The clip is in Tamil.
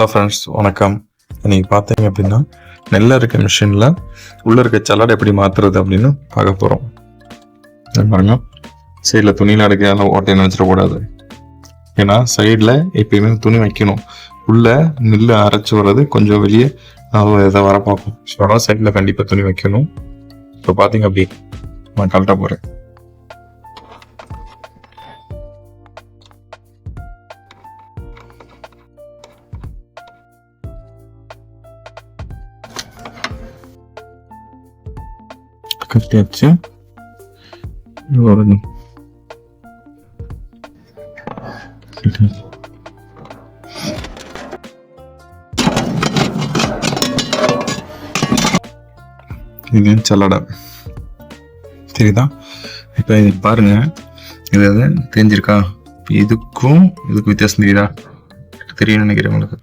ஹலோ ஃப்ரெண்ட்ஸ், வணக்கம். இன்னைக்கு பார்த்தீங்க அப்படின்னா நெல்லை இருக்க மிஷினில் உள்ளே இருக்க சல்லடை எப்படி மாற்றுறது அப்படின்னு பார்க்க போகிறோம். பாருங்க, சைடில் துணியில் அடைக்க ஓட்டைன்னு வச்சிடக்கூடாது. ஏன்னா சைடில் எப்பயுமே துணி வைக்கணும். உள்ளே நெல் அரைச்சி வர்றது கொஞ்சம் வெளியே இதை வர பார்க்கும். ஸோ அதனால் சைடில் கண்டிப்பாக துணி வைக்கணும். இப்போ பார்த்தீங்க அப்படி நான் கழட்ட போகிறேன். கட்டியாச்சு. இது சல்லடை சரிதா? இப்போ இது பாருங்க, இது தெரிஞ்சிருக்கா? இதுக்கும் இதுக்கு வித்தியாசம் தெரியுதா? தெரியும்னு நினைக்கிறேன் உங்களுக்கு.